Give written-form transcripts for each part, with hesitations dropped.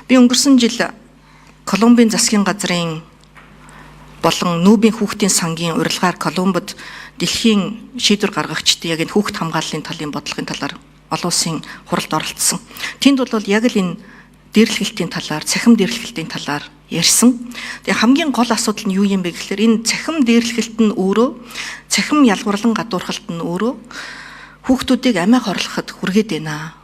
Би өнгөрсөн жил Колумбийн засгийн газрын болон Нүүбийн хүүхдийн сангийн урилгаар Колумбод дэлхийн шийдвэр гаргагчдын яг энэ хүүхд хамгааллын талын бодлогын талаар олон улсын хуралд оролцсон. Тэнд бол яг л энэ дээрлэхэлтийн талаар, цахим дээрлэхэлтийн талаар ярьсан. Тэгээ хамгийн гол асуудал нь юу юм бэ гэхээр энэ цахим дээрлэхэлт нь өөрөө, цахим ялгуурлан гадуурхалт нь өөрөө хүүхдүүдийг амиа хорлоход хүргээд байна.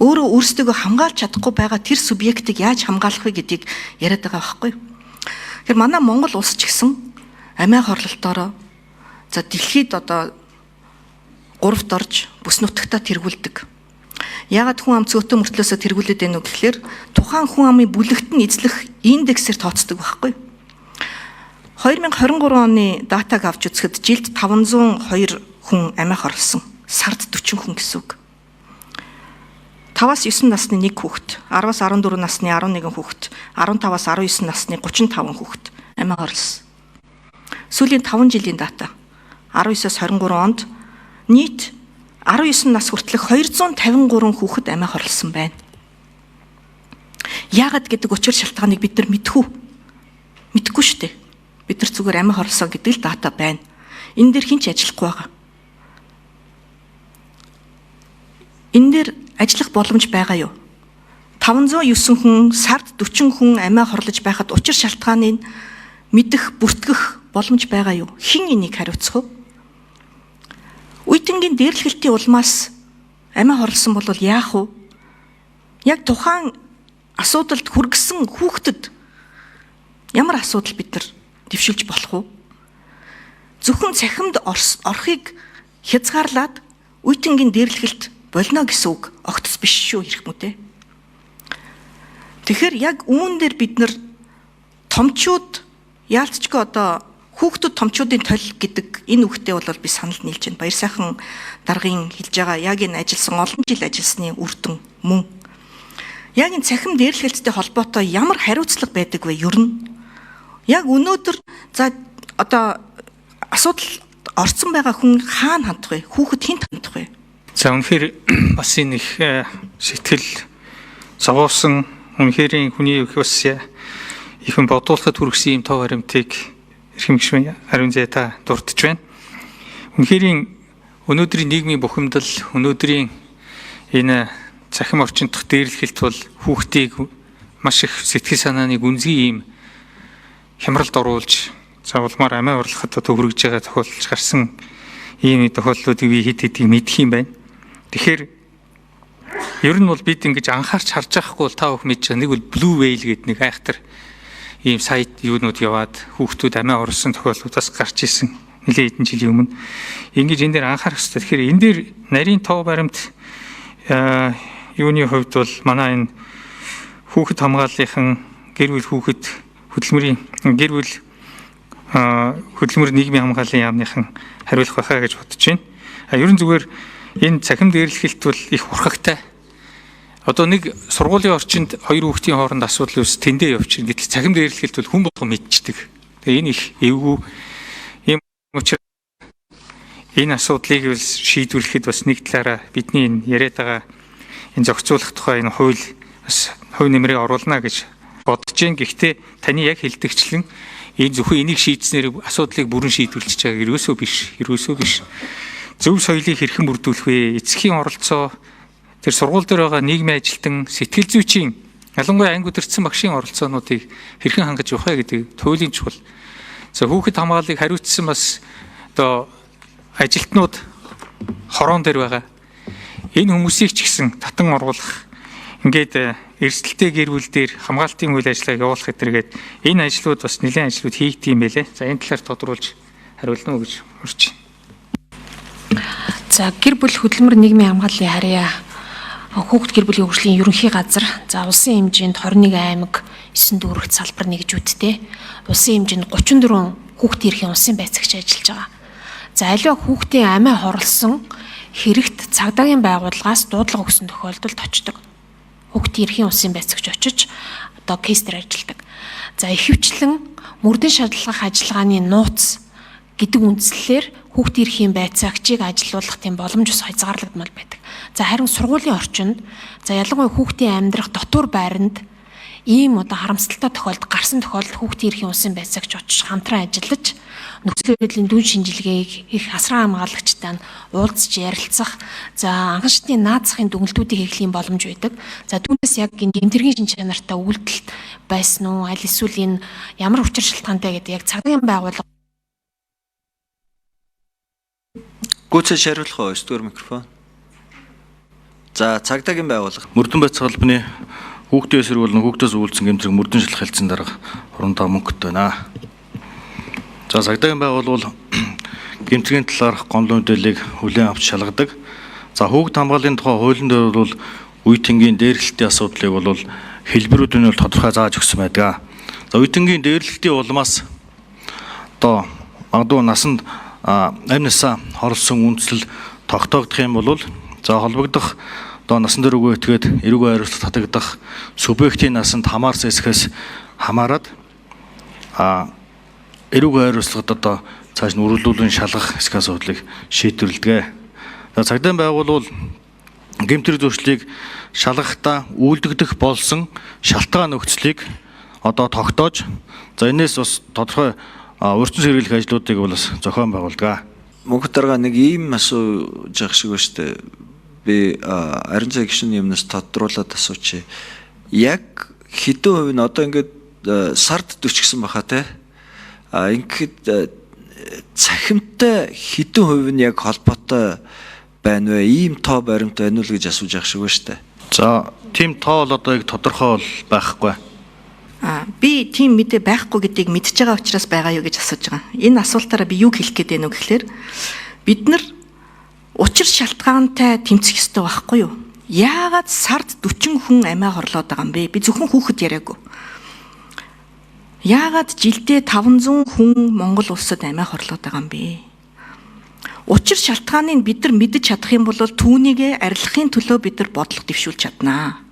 Өөрөө өөрсдөө хамгаалж чадахгүй байгаа тэр субъектыг яаж хамгаалах вэ гэдгийг яриад байгаа байхгүй. Тэгэхээр манай Монгол улс ч гэсэн амиа хорлолтоороо за дэлхийд одоо 3-т орж бүс нутагтаа тэргүүлдэг. Яагаад хүн ам цөөтөө мөртлөөсөө тэргүүлээд байна вэ гэхээр тухайн хүн амын бүлэгт нь эзлэх индексээр тооцдог байхгүй. 2023 оны датаг авч үзэхэд жилд 502 хүн амиа хорлсон. Сард 40 хүн гэсэн үг. 5-аас 9 насны 1 хүүхэд, 10-аас 14 насны 11 хүүхэд, 15-аас 19 насны 35 хүүхэд амиа хорлсон. Сүүлийн 5 жилийн дата 19-с 23 онд нийт 19 нас хүртэлх 253 хүүхэд амиа хорлсон байна. Яагаад гэдэг учир шалтгааныг бид нар мэдэхгүй шүү дээ. Бид нар зүгээр амиа хорлсон гэдэг л дата байна. Энэ дээр хэн ч ажиллахгүй байгаа. Энэ дээр ажиллах боломж байгаа юу? 509 хүн, сард 40 хүн амиа хорлож байхад учир шалтгааныг мэдэх, бүртгэх боломж байгаа юу? Хэн энийг хариуцах вэ? Үеийнгийн дээрлэхэлтийн улмаас амиа хорлсон бол яах вэ? Яг тухайн асуудалд хүргэсэн хүүхдэд ямар асуудал бид нар дэвшилж болох вэ? Зөвхөн цахимд орохыг хязгаарлаад үеийнгийн дээрлэхэлт болно гэсэн үг огтс биш шүү хэрэг мүү те. Тэгэхээр яг үүн дээр бид нар томчууд яалтчгүй одоо хүүхдүүд томчуудын толь гэдэг энэ үгтэй бол би санал нийлж байна. Баяр сайхан даргын хэлж байгаа яг энэ ажилласан олон жил ажилласны үр дүн мөн. Яг энэ цахим дээрлэхэлттэй холбоотой ямар хариуцлага байдаг вэ ер нь? Яг өнөөдөр за одоо асуудал орцсон байгаа хүн хаана хандах вэ? Хүүхэд хэнд хандах вэ? За үнэхээр бас энэ их сэтгэл зовоосон үнэхээр хүний их бас ихэн бодуулахад хүргэсэн юм тоо баримтыг эрхэмгчмэн Ариун Зайта дурдж байна. Үнэхээр өнөөдрийн нийгмийн бухимдал, өнөөдрийн энэ цахим орчинд дахь дээрлэхэлт бол хүүхдийг маш их сэтгэл санааныг үнзгий юм хямралд оруулж заавалмаар амиа орлоход одоо хүргэж байгаа тохиолдолж гарсан ийм тохиолдлуудыг би хэд хэдийг мэдэх юм байна. Тэгэхээр ер нь бол бид ингэж анхаарч харж байгаахгүй бол та бүхэн мэдж байгаа нэг бол Blue Whale гэдэг нэг айхтар ийм сайт юунууд яваад хүүхдүүд амиа орлсон тохиолдлуудаас гарч исэн нэлээд хэдэн жилийн өмнө ингэж энэ дээр анхаарах хэрэгтэй. Тэгэхээр энэ дээр нарийн тоо баримт юуны хувьд бол манай энэ хүүхэд хамгааллынхан гэр бүл хүүхэд хөдөлмөрийн гэр бүл хөдөлмөр нийгмийн хамгааллын яамныхан хариулах байхаа гэж бодож байна. Ерөн зүгээр энэ цахим дээрлэхэлт бол их хурхагтай. Одоо нэг сургуулийн орчинд хоёр хүүхдийн хооронд асуудал үүс тэндээ явчихна. Гэтэл цахим дээрлэхэлт бол хүн болгон мэдчихдэг. Тэгээ энэ их эвгүй юм учраас энэ асуудлыг бол шийдвэрлэхэд бас нэг талаараа бидний энэ яриад байгаа энэ зохицуулах тухай энэ хууль бас хувь нэмрээ оруулна гэж бодож байна. Гэхдээ таны яг хэлдэгчлэн энэ зөвхөн энийг шийдснээр асуудлыг бүрэн шийдвэрлэж байгаа ерөөсөө биш. Зөв соёлыг хэрхэн бүрдүүлэх вэ? Эцгийн оролцоо, тэр сургууль дээр байгаа нийгмийн ажилтан, сэтгэл зүйчийн, ялангуяа анги удирдсан багшийн оролцоонуудыг хэрхэн хангаж явах вэ гэдэг туйлын чухал. За хүүхэд хамгааллыг хариуцсан бас одоо ажилтнууд хорон дээр байгаа. Энэ хүмүүсийг ч гэсэн татан оруулах, ингээд эрсдэлтэй гэр бүл дээр хамгаалтын үйл ажиллагааг явуулах гэтэргээд энэ ажлууд бас нэлээд ажлууд хийгдэв юм байлээ. За энэ талаар тодруулж хариулна уу гэж урьж байна. За гэр бүл хөдөлмөр нийгмийн хамгааллын харьяа хүүхд гэр бүлийн хөгжлийн ерөнхий газар за улсын хэмжээнд 21 аймаг 9 дүүрэгт салбар нэгжүүдтэй улсын хэмжээнд 34 хүүхдийн эрхийн улсын байцаагч ажиллаж байгаа. За аливаа хүүхдийн амиа хорлсон хэрэгт цагдаагийн байгууллагаас дуудлага өгсөн тохиолдолд очдог. Хүүхдийн эрхийн улсын байцаагч очиж одоо кейс дээр ажилладаг. За ихэвчлэн мөрдөн шалгах ажиллагааны нууц гэдэг үндслэлээр хүүхдийн эрхийн байцаагчийг ажилуулах тийм боломж ус хязгаарлагдмал байдаг. За харин сургуулийн орчинд за ялангуяа хүүхдийн амьдрах дотор байранд ийм одоо харамсалтай тохиолдол гарсан тохиолдолд хүүхдийн эрхийн улсын байцаагч очиж хамтран ажиллаж нөхцөл байдлын дүн шинжилгээг их асран хамгаалагчтай нь уулзч ярилцах, за анхан шатны наацхийн дүгнэлтүүдийг хийх боломж байдаг. За түүнээс яг энэ гэмтэргийн шин чанартай үйлдэлт байсан уу, аль эсвэл энэ ямар учир шалтгаантай гэдэг яг цагдаагийн байгууллага Гүцэж хариулах уу? 9 дугаар микрофон. За цагдаагийн байгууллага. Мөрдөн байцаах албаны хүүхдийн эсрэг болон хүүхдээс үйлдсэн гэмтрэг мөрдөн шалах хэлцэн дарга хурандаа мөнгөтэй байна. За цагдаагийн байгууллага гэмтрийн талаарх гомдол мэдээллийг хүлээн авч шалгадаг. За хүүхд хамгааллын тухай хуулийн дээр бол үе тэнгийн дээрлэлтийн асуудлыг бол хэлбэрүүд нь тодорхой зааж өгсөн байдаг. За үе тэнгийн дээрлэлтийн улмаас одоо магадгүй насанд амь насаа хорлсон үндсэл тогтоогдох юм бол за холбогдох одоо насан дээр өгөө этгээд эрүүг хариуцлага татагдах субъектийн насанд хамаарсан эсхээс хамаарат эрүүг хариуцлагад одоо цааш нь үргэлжлүүлэн шалгах эсэх асуудлыг шийдвэрлэдэг. За цагдаагийн байгуулвал гэмтэр зөрчлийг шалгахдаа үйлдэгдэх болсон шалтгаан нөхцөлийг одоо тогтоож за энэс бас тодорхой урьдчилан сэргийлэх ажлуудыг бол бас зохион байгуулдаг. Мөнх дарга нэг ийм асууж явах шиг байна шүү дээ. Би ариун цай гишүүний юмнаас тодруулаад асуучих. Яг хэдэн хувь нь одоо ингээд сард 40 гэсэн баха те. Ингээд цахимтай хэдэн хувь нь яг холбоотой байна вэ? Ийм тоо баримт байна уу гэж асууж явах шиг байна шүү дээ. За тийм тоо бол одоо яг тодорхой бол байхгүй. Би тийм мэдээ байхгүй гэдгийг мэдж байгаа учраас байгаа юу гэж асууж байгаа. Энэ асуултаараа би юу хэлэх гээд байна вэ гэхээр бид нар учир шалтгаантай тэмцэх ёстой байхгүй юу? Яагаад сард 40 хүн амиа хорлоод байгаа юм бэ? Би зөвхөн хүүхэд яриаггүй. Яагаад жилдээ 500 хүн Монгол улсад амиа хорлоод байгаа юм бэ? Учир шалтгааныг бид нар мэдж чадах юм бол түүнийг арилгахын төлөө бид нар бодлого дэвшүүлж чаднаа.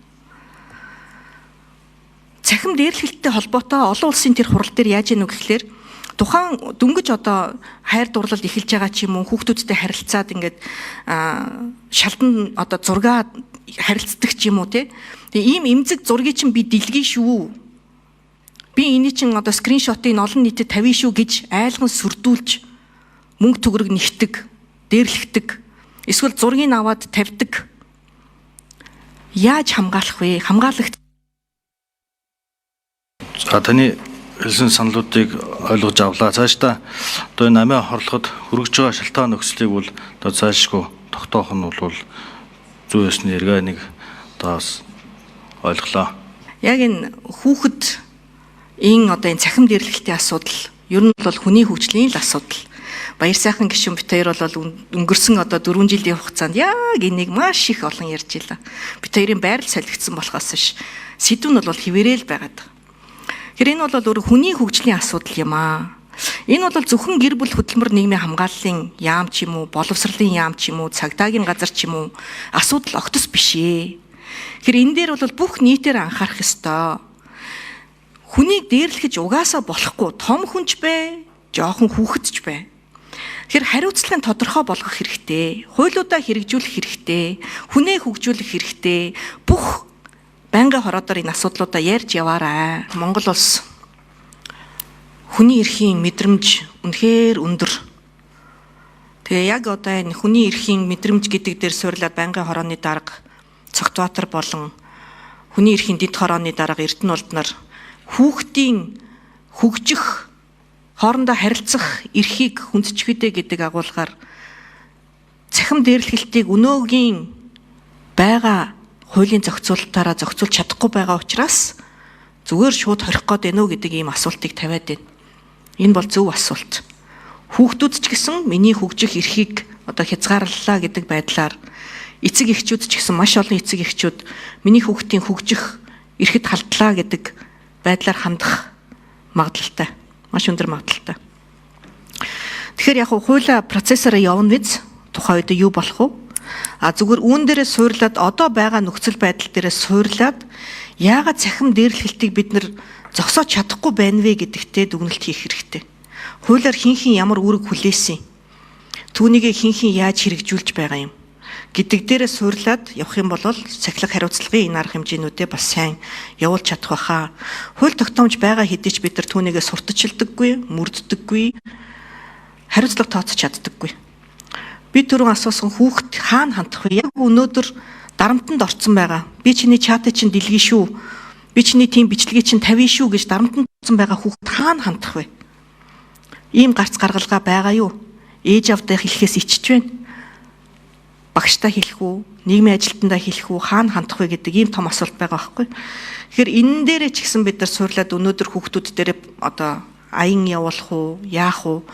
Цахим дээрлэлттэй холбоотой олон улсын тэр хурал дээр яаж ийнү гэхлээр тухайн дөнгөж одоо хайр дурлал эхэлж байгаа ч юм уу хүүхдүүдтэй харилцаад ингээд шалдан одоо зургаа харилцдаг ч юм уу те. Тэгээ ийм эмзэг зургийг чинь би дэлгэн шүү. Би энийг чинь одоо скриншотыг олон нийтэд тавина шүү гэж айлган сүрдүүлж мөнгө төгрөг нэгтэг, дээрлэгдэг. Эсвэл зургийг аваад тавьдаг. Яаж хамгаалах вэ? Хамгаалагч За таны хэлсэн саналуудыг ойлгож авлаа. Цаашдаа одоо энэ амиа хорлоход хүргэж байгаа шалтгаан нөхцөлийг бол одоо цаашгүй тогтоох нь бол зүй ёсны эргээ нэг одоо бас ойлголоо. яг энэ хүүхэд энэ одоо энэ цахим дээрлэлтийн асуудал ер нь бол хүний хөгжлийн л асуудал. Баяр сайхан гишүүн бит хоёр бол өнгөрсөн одоо 4 жилийн хугацаанд яг энийг маш их олон ярьж илаа. Бит хоёрын байрал солигдсон болохоос биш. Сэдв нь бол хിവэрэл байгаад. Тэгэхээр энэ бол өөр хүний хөгжлийн асуудал юм аа. Энэ бол зөвхөн гэр бүл хөтөлмөр нийгмийн хамгааллын яам ч юм уу, боловсролын яам ч юм уу, цагдаагийн газар ч юм уу асуудал огтос биш ээ. Тэгэхээр энэ дээр бол бүх нийтээр анхаарах ёстой. Хүнийг дээрлэхэж угаасаа болохгүй. Том хүнч бай, жоохон хүүхэдч бай. Тэгэхээр хариуцлагын тодорхой болгох хэрэгтэй. Хуулиудаа хэрэгжүүлэх хэрэгтэй. Хүнээ хөгжүүлэх хэрэгтэй. Бүх байнгын хороодоор энэ асуудлуудаа ярьж яваарай. Монгол улс хүний эрхийн мэдрэмж үнэхээр өндөр. Тэгээ яг одоо энэ хүний эрхийн мэдрэмж гэдэг дээр суйрлаад байнгын хорооны дарга Цогтбаатар болон хүний эрхийн дэд хорооны дарга Эрдэнэ улд нар хүүхдийн хөгжих, хоорондоо харилцах эрхийг хүндчихвэдэ гэдэг агуулгаар цахим дээрлэлтийг өнөөгийн байгаа хуулийн зохицуулалтаараа зохицуулж чадахгүй байгаа учраас зүгээр шууд хорих гээд байна уу гэдэг ийм асуултыг тавиад байна. Энэ бол зөв асуулт. Хүүхдүүд ч гэсэн миний хөгжих эрхийг одоо хязгаарлалаа гэдэг байдлаар эцэг эхчүүд ч гэсэн маш олон эцэг эхчүүд миний хүүхдийн хөгжих эрхэд халдлаа гэдэг байдлаар хандах магадлалтай. Маш өндөр магадлалтай. Тэгэхээр яг хуулийн процессороо явна биз тухайн үед юу болох вэ? Зүгээр үүн дээрээ суурлаад одоо байгаа нөхцөл байдал дээрээ суурлаад яагаад цахим дээрлэлтийг бид нар зогсоож чадахгүй байна вэ гэдэгтээ дүгнэлт хийх хэрэгтэй. Хуулиар хин ямар үүрэг хүлээсэн. Түүнийг хин яаж хэрэгжүүлж байгаа юм. гэдэг дээрээ суурлаад явах юм бол сахилга хариуцлагын энэ арга хэмжээнүүдээ бас сайн явуулж чадах байхаа. Хууль тогтоомж байгаа хэдий ч бид нар түүнийгээ сурталчилдаггүй, мөрддөггүй, хариуцлага тооцож чаддаггүй. Би түрүүн асуусан хүүхэд хаана хандах вэ? Яг өнөөдөр дарамтанд орцсон байгаа. Би чиний чатыг чинь дэлгэн шүү. Би чиний тийм бичлэгийг чинь тавина шүү гэж дарамтанд орцсон байгаа хүүхэд хаана хандах вэ? Ийм гарц гаргалгаа байгаа юу? Ээж авдаа хэлэхээс ичж байна. Багштаа хэлэх үү, нийгмийн ажилтнаа хэлэх үү, хаана хандах вэ гэдэг ийм том асуулт байгаа байхгүй. Тэгэхээр энэ дээрээ ч гэсэн бид нар суурлаад өнөөдөр хүүхдүүд дээрээ одоо аян явуулах уу, яах уу?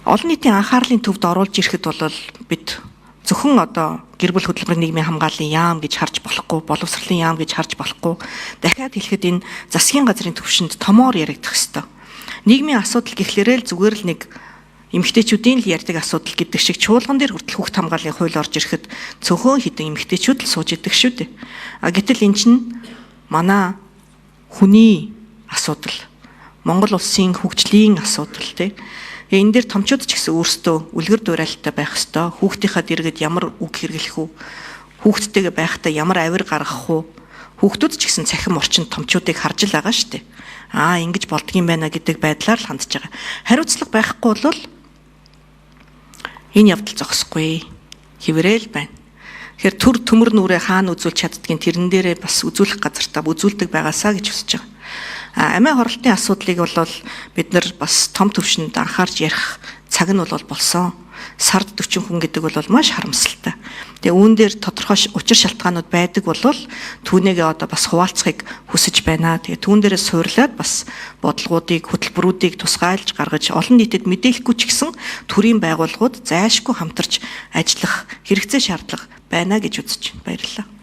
Олон нийтийн анхаарлын төвд оруулж ирэхэд бол бид зөвхөн одоо гэр бүл хөдөлмөрийн нийгмийн хамгааллын яам гэж харж болохгүй, боловсролын яам гэж харж болохгүй. Дахиад хэлэхэд энэ засгийн газрын түвшинд томоор яригдах ёстой. Нийгмийн асуудал гэхлээрээ л зүгээр л нэг эмэгтэйчүүдийн л ярьдаг асуудал гэдэг шиг чуулган дээр хүртэл хүүхд хамгааллын хууль орж ирэхэд цөөхөн хідэн эмэгтэйчүүд л сууж идэг шүү дээ. Гэтэл эн чинь манай хүний асуудал, Монгол улсын хөгжлийн асуудал тийм. Энэ дээр томчууд ч гэсэн өөрсдөө үлгэр дуурайлттай байх ёстой. Хүүхдийнхаа дэргэд ямар үг хэрэглэх үү? Хүүхдтэйгээ байхдаа ямар авир гаргах уу? Хүүхдүүд ч гэсэн цахим орчинд томчуудыг харж л байгаа шүү дээ. Ингэж болдгийм байна гэдэг байдлаар л хандж байгаа. Хариуцлага байхгүй бол энэ явдал зогсохгүй. Хэврээл байна. Тэгэхээр төр төмөр нүрээ хаана үзүүлж чаддгийг тэрэн дээрээ бас үзүүлэх газартаа үзүүлдэг байгаасаа гэж хүсэж байгаа. Амиа хорлтын асуудлыг бол бид нар бас том түвшинд анхаарч ярих цаг нь болсон. Сард 40 хүн гэдэг бол маш харамсалтай. Тэгээ үүн дээр тодорхой учир шалтгаанууд байдаг бол түүнийгээ одоо бас хуваалцахыг хүсэж байна. Тэгээ түүн дээрээ суурлаад бас бодлогоодыг, хөтөлбөрүүдийг тусгайлж гаргаж олон нийтэд мэдээлэхгүй ч гэсэн төрийн байгууллагууд зайлшгүй хамтарч ажиллах хэрэгцээ шаардлага байна гэж үзэж байна. Баярлалаа.